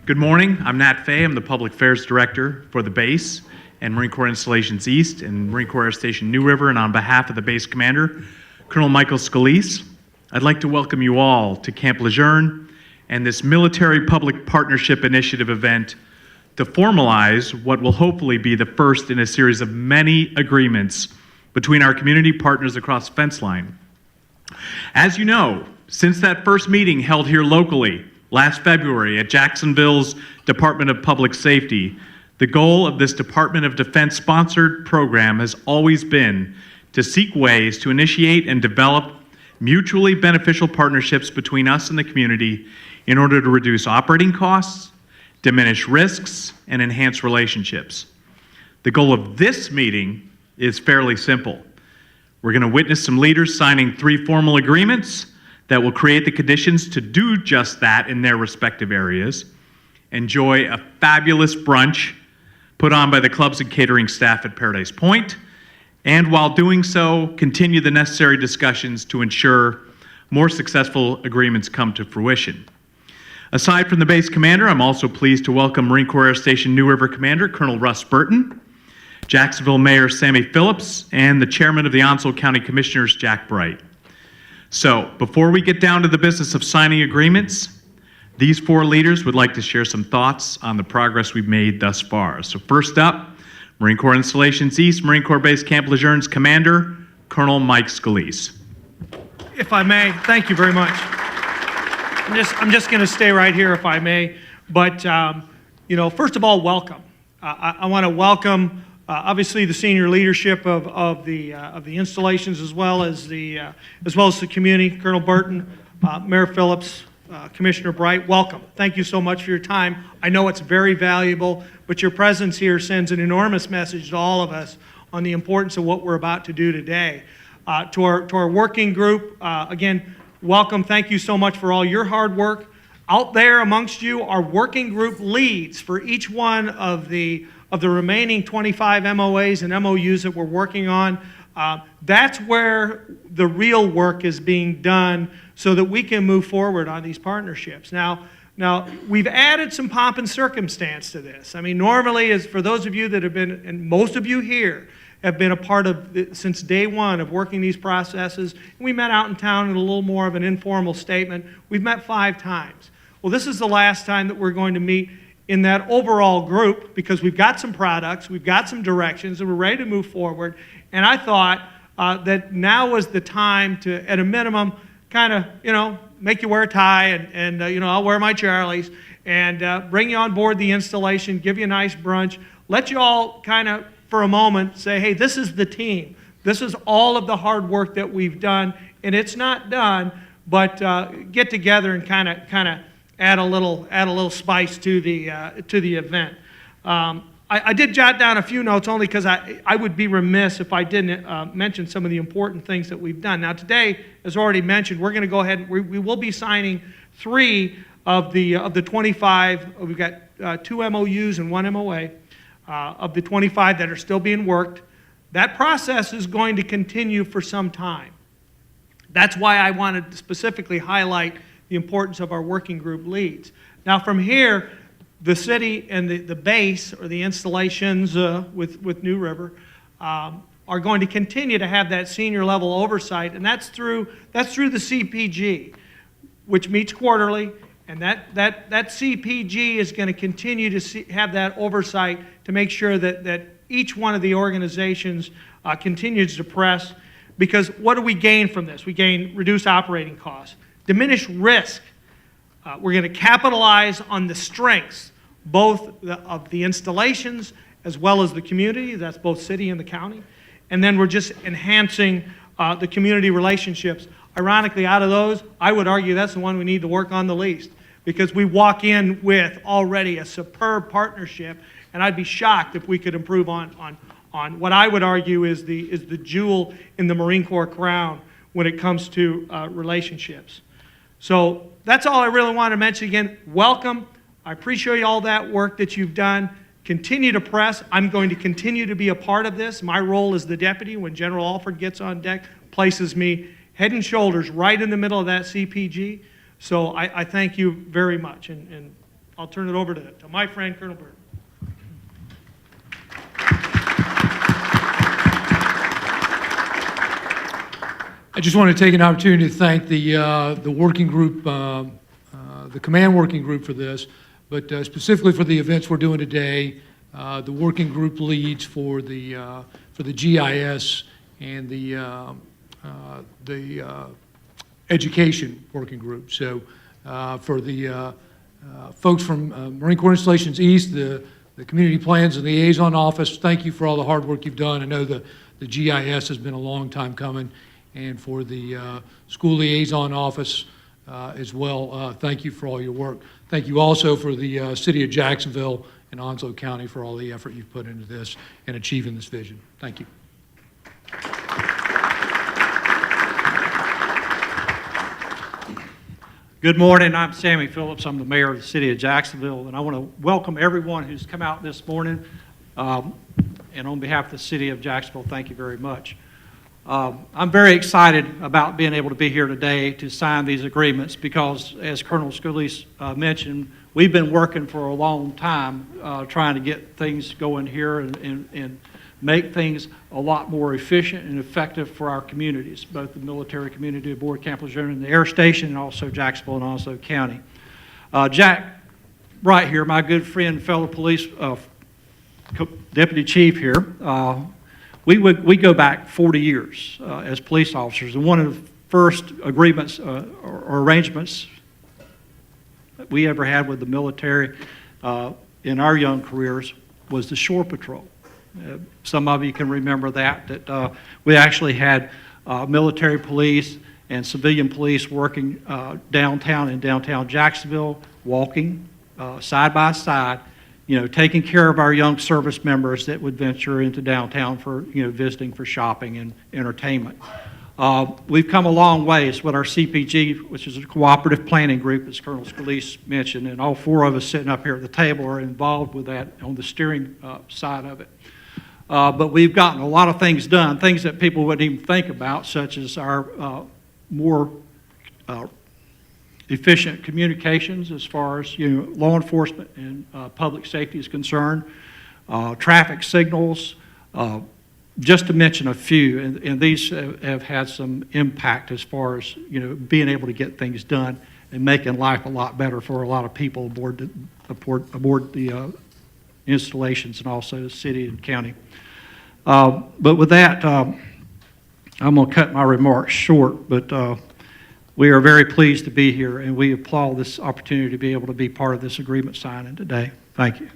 Good morning. I'm Nat Fay. I'm the Public Affairs Director for the base and Marine Corps Installations East and Marine Corps Air Station New River. And on behalf of the base commander, Colonel Michael Scalise, I'd like to welcome you all to Camp Lejeune and this military-public partnership initiative event to formalize what will hopefully be the first in a series of many agreements between our community partners across the fence line. As you know, since that first meeting held here locally last February at Jacksonville's Department of Public Safety, the goal of this Department of Defense-sponsored program has always been to seek ways to initiate and develop mutually beneficial partnerships between us and the community in order to reduce operating costs, diminish risks, and enhance relationships. The goal of this meeting is fairly simple. We're going to witness some leaders signing 3 formal agreements that will create the conditions to do just that in their respective areas, enjoy a fabulous brunch put on by the clubs and catering staff at Paradise Point, and while doing so, continue the necessary discussions to ensure more successful agreements come to fruition. Aside from the base commander, I'm also pleased to welcome Marine Corps Air Station New River Commander Colonel Russ Burton, Jacksonville Mayor Sammy Phillips, and the chairman of the Onslow County Commissioners, Jack Bright. So, before we get down to the business of signing agreements, these 4 leaders would like to share some thoughts on the progress we've made thus far. So first up, Marine Corps Installations East, Marine Corps Base Camp Lejeune's Commander, Colonel Mike Scalise. If I may, thank you very much. I'm just going to stay right here, if I may. But first of all, welcome. I want to welcome, obviously, the senior leadership of the installations, as well as the community. Colonel Burton, Mayor Phillips, Commissioner Bright, welcome. Thank you so much for your time. I know it's very valuable, but your presence here sends an enormous message to all of us on the importance of what we're about to do today. To our working group, again, welcome. Thank you so much for all your hard work. Out there amongst you are working group leads for each one of the remaining 25 MOAs and MOUs that we're working on. That's where the real work is being done so that we can move forward on these partnerships. Now we've added some pomp and circumstance to this. I mean, normally, as for those of you that have been, and most of you here, have been a part of, since day one, of working these processes. We met out in town in a little more of an informal statement. We've met 5 times. Well, this is the last time that we're going to meet in that overall group, because we've got some products, we've got some directions, and we're ready to move forward. And I thought that now was the time to, at a minimum, kind of, make you wear a tie, and I'll wear my Charlies, and bring you on board the installation, give you a nice brunch, let you all kind of, for a moment, say, hey, this is the team. This is all of the hard work that we've done, and it's not done, but get together and kind of add a little spice to the event. I did jot down a few notes only because I would be remiss if I didn't mention some of the important things that we've done. Now today, as already mentioned, we're going to go ahead. We will be signing 3 of the 25. We've got 2 MOUs and 1 MOA of the 25 that are still being worked. That process is going to continue for some time. That's why I wanted to specifically highlight the importance of our working group leads. Now from here, the city and the base, or the installations with New River, are going to continue to have that senior level oversight, and that's through the CPG, which meets quarterly, and that CPG is going to continue to have that oversight to make sure that each one of the organizations continues to press, because what do we gain from this? We gain reduced operating costs, diminished risk. We're going to capitalize on the strengths, both of the installations as well as the community. That's both city and the county. And then we're just enhancing the community relationships. Ironically, out of those, I would argue that's the one we need to work on the least, because we walk in with already a superb partnership, and I'd be shocked if we could improve on what I would argue is the jewel in the Marine Corps crown when it comes to relationships. So that's all I really want to mention. Again, welcome. I appreciate all that work that you've done. Continue to press. I'm going to continue to be a part of this. My role as the deputy, when General Alford gets on deck, places me head and shoulders right in the middle of that CPG. So I thank you very much. And I'll turn it over to my friend, Colonel Byrd. I just want to take an opportunity to thank the working group, the command working group for this, but specifically for the events we're doing today, the working group leads for the GIS and the education working group. So for the folks from Marine Corps Installations East, the Community Plans and Liaison Office, thank you for all the hard work you've done. I know the GIS has been a long time coming. And for the School Liaison Office as well, thank you for all your work. Thank you also for the City of Jacksonville and Onslow County for all the effort you've put into this and achieving this vision. Thank you. Good morning. I'm Sammy Phillips. I'm the mayor of the City of Jacksonville, and I want to welcome everyone who's come out this morning. And on behalf of the City of Jacksonville, thank you very much. I'm very excited about being able to be here today to sign these agreements because, as Colonel Scalise mentioned, we've been working for a long time trying to get things going here and make things a lot more efficient and effective for our communities, both the military community aboard Camp Lejeune and the air station, and also Jacksonville and Onslow County. Jack, right here, my good friend, fellow police deputy chief here, we go back 40 years as police officers, and one of the first agreements or arrangements that we ever had with the military in our young careers was the shore patrol. Some of you can remember that we actually had military police and civilian police working downtown in downtown Jacksonville, walking side by side, taking care of our young service members that would venture into downtown for, visiting for shopping and entertainment. We've come a long ways with our CPG, which is a cooperative planning group, as Colonel Scalise mentioned, and all four of us sitting up here at the table are involved with that on the steering side of it. But we've gotten a lot of things done, things that people wouldn't even think about, such as our more efficient communications as far as law enforcement and public safety is concerned, traffic signals, just to mention a few, and these have had some impact as far as being able to get things done and making life a lot better for a lot of people aboard the installations and also the city and county. But with that, I'm going to cut my remarks short, but we are very pleased to be here, and we applaud this opportunity to be able to be part of this agreement signing today. Thank you.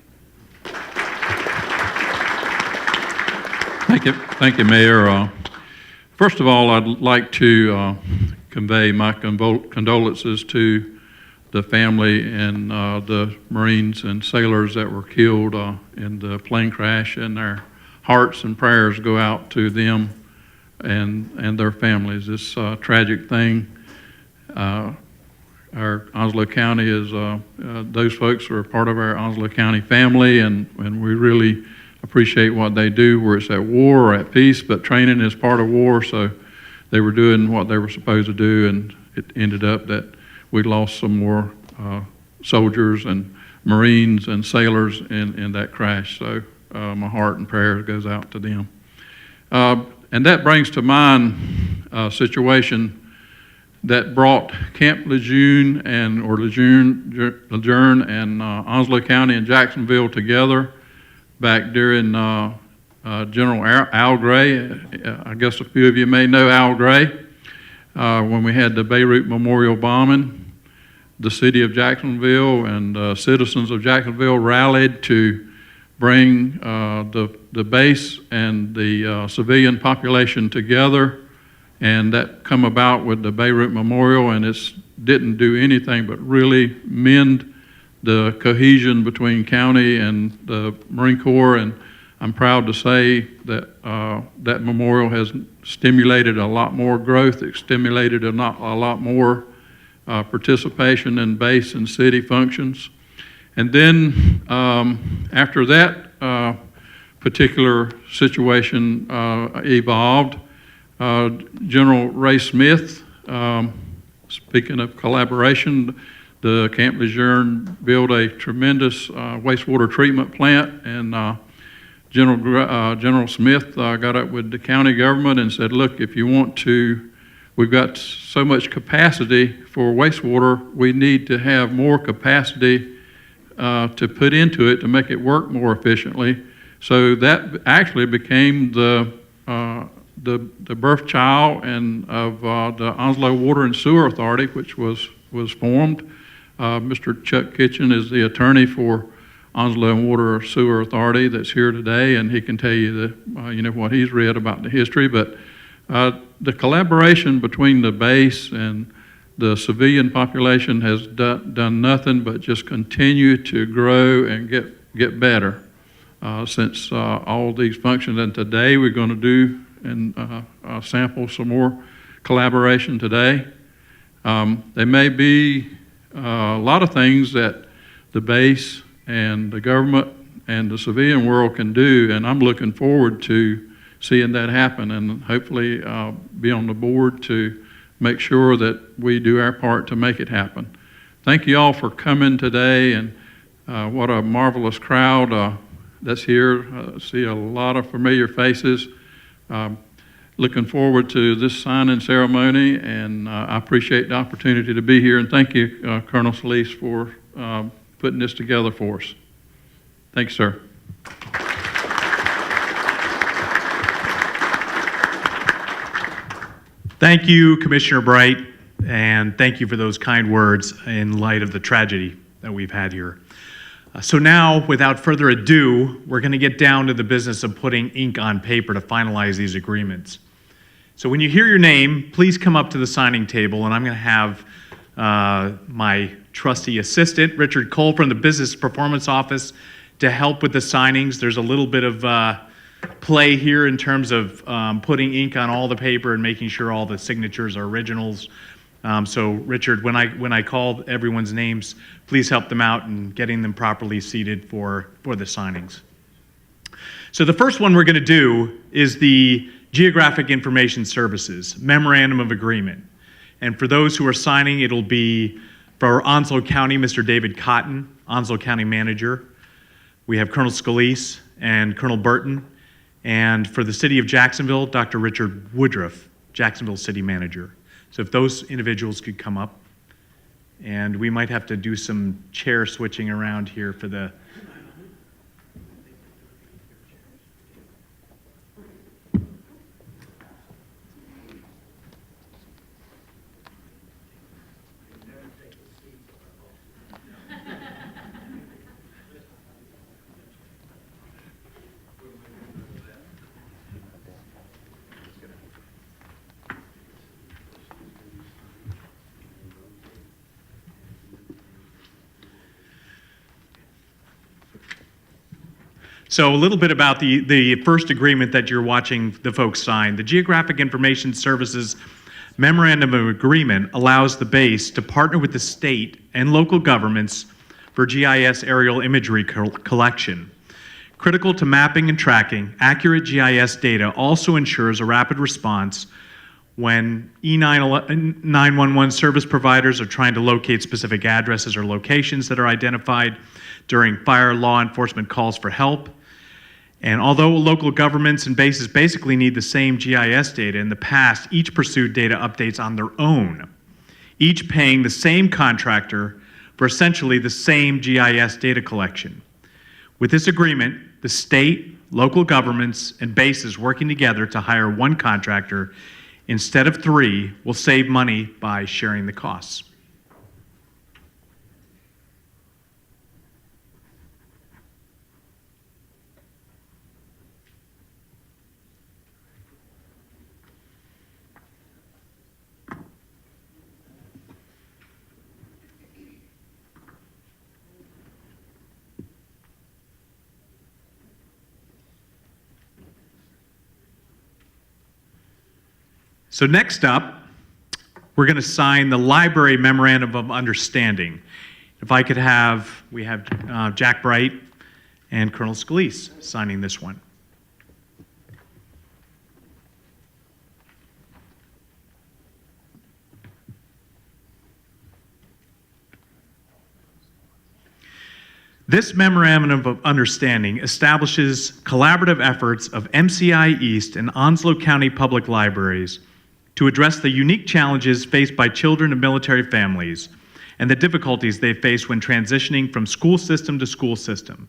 Thank you, Mayor. First of all, I'd like to convey my condolences to the family and the Marines and sailors that were killed in the plane crash, and their hearts and prayers go out to them and their families. This tragic thing. Our Onslow County is, those folks are part of our Onslow County family, and we really appreciate what they do, where it's at war or at peace, but training is part of war, so they were doing what they were supposed to do, and it ended up that we lost some more soldiers and Marines and sailors in that crash, so my heart and prayers goes out to them. And that brings to mind a situation that brought Camp Lejeune and Lejeune and Onslow County and Jacksonville together back during General Al Gray. I guess a few of you may know Al Gray. When we had the Beirut Memorial bombing, the city of Jacksonville and citizens of Jacksonville rallied to bring the base and the civilian population together, and that come about with the Beirut Memorial, and it didn't do anything but really mend the cohesion between county and the Marine Corps, and I'm proud to say that that memorial has stimulated a lot more growth. It stimulated a lot more participation in base and city functions. And then after that particular situation evolved, General Ray Smith, speaking of collaboration, the Camp Lejeune built a tremendous wastewater treatment plant, and General Smith got up with the county government and said, look, if you want to, we've got so much capacity for wastewater, we need to have more capacity to put into it to make it work more efficiently. So that actually became the birth child and of the Onslow Water and Sewer Authority, which was formed. Mr. Chuck Kitchen is the attorney for Onslow Water and Sewer Authority that's here today, and he can tell you what he's read about the history. But the collaboration between the base and the civilian population has done nothing but just continue to grow and get better since all these functions. And today we're going to do and sample some more collaboration today. There may be a lot of things that the base and the government and the civilian world can do, and I'm looking forward to seeing that happen, and hopefully be on the board to make sure that we do our part to make it happen. Thank you all for coming today, and what a marvelous crowd that's here. See a lot of familiar faces. Looking forward to this signing ceremony, and I appreciate the opportunity to be here, and thank you, Colonel Solis, for putting this together for us. Thanks, sir. Thank you, Commissioner Bright, and thank you for those kind words in light of the tragedy that we've had here. So now, without further ado, we're going to get down to the business of putting ink on paper to finalize these agreements. So when you hear your name, please come up to the signing table, and I'm going to have my trusty assistant, Richard Cole, from the Business Performance Office to help with the signings. There's a little bit of play here in terms of putting ink on all the paper and making sure all the signatures are originals. So Richard, when I call everyone's names, please help them out in getting them properly seated for the signings. So the first one we're going to do is the Geographic Information Services Memorandum of Agreement. And for those who are signing, it'll be for Onslow County, Mr. David Cotton, Onslow County Manager. We have Colonel Scalise and Colonel Burton. And for the City of Jacksonville, Dr. Richard Woodruff, Jacksonville City Manager. So if those individuals could come up, and we might have to do some chair switching around here for the... So a little bit about the first agreement that you're watching the folks sign. The Geographic Information Services Memorandum of Agreement allows the base to partner with the state and local governments for GIS aerial imagery collection. Critical to mapping and tracking, accurate GIS data also ensures a rapid response when E911 service providers are trying to locate specific addresses or locations that are identified during fire law enforcement calls for help. And although local governments and bases basically need the same GIS data, in the past, each pursued data updates on their own, each paying the same contractor for essentially the same GIS data collection. With this agreement, the state, local governments, and bases working together to hire one contractor instead of three will save money by sharing the costs. So next up, we're going to sign the Library Memorandum of Understanding. If I could have, we have Jack Bright and Colonel Scalise signing this one. This memorandum of understanding establishes collaborative efforts of MCI East and Onslow County Public Libraries to address the unique challenges faced by children of military families and the difficulties they face when transitioning from school system to school system.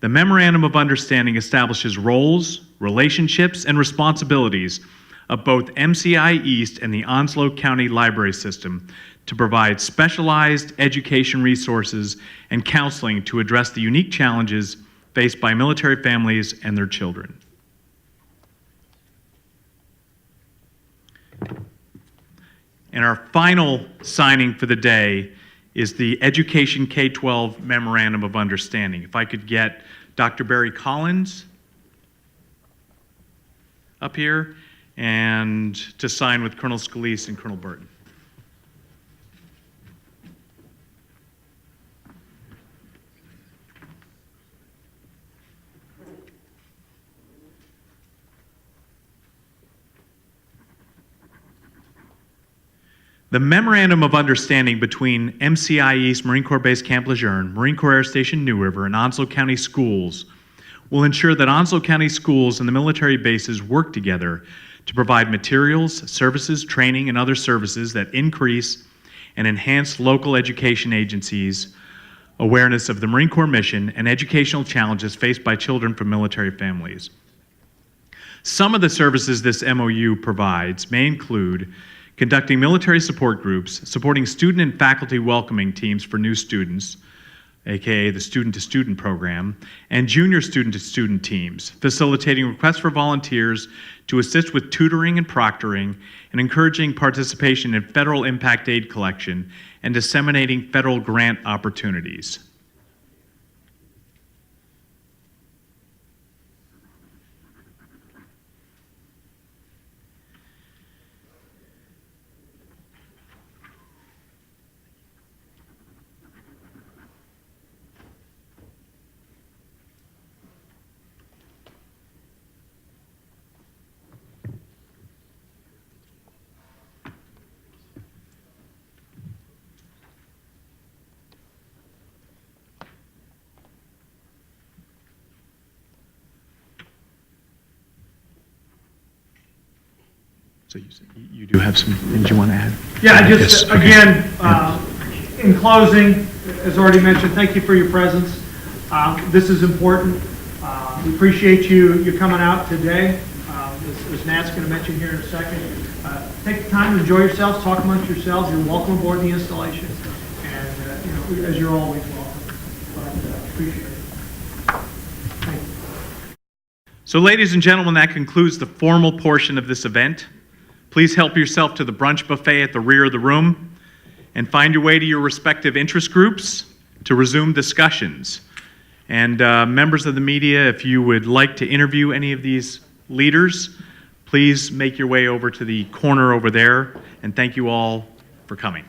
The Memorandum of Understanding establishes roles, relationships, and responsibilities of both MCI East and the Onslow County Library System to provide specialized education resources and counseling to address the unique challenges faced by military families and their children. And our final signing for the day is the Education K-12 Memorandum of Understanding. If I could get Dr. Barry Collins up here and to sign with Colonel Scalise and Colonel Burton. The Memorandum of Understanding between MCI East Marine Corps Base Camp Lejeune, Marine Corps Air Station New River, and Onslow County Schools will ensure that Onslow County schools and the military bases work together to provide materials, services, training, and other services that increase and enhance local education agencies' awareness of the Marine Corps mission and educational challenges faced by children from military families. Some of the services this MOU provides may include conducting military support groups, supporting student and faculty welcoming teams for new students, aka the student-to-student program, and junior student-to-student teams, facilitating requests for volunteers to assist with tutoring and proctoring, and encouraging participation in federal impact aid collection, and disseminating federal grant opportunities. So you do have some things you want to add? Yeah, I Yes, just, okay. again, in closing, as already mentioned, thank you for your presence. This is important. We appreciate you coming out today. As Nat's going to mention here in a second, take the time to enjoy yourselves, talk amongst yourselves. You're welcome aboard the installation, and as you're always welcome. But appreciate it. Thank you. So ladies and gentlemen, that concludes the formal portion of this event. Please help yourself to the brunch buffet at the rear of the room and find your way to your respective interest groups to resume discussions. And members of the media, if you would like to interview any of these leaders, please make your way over to the corner over there, and thank you all for coming.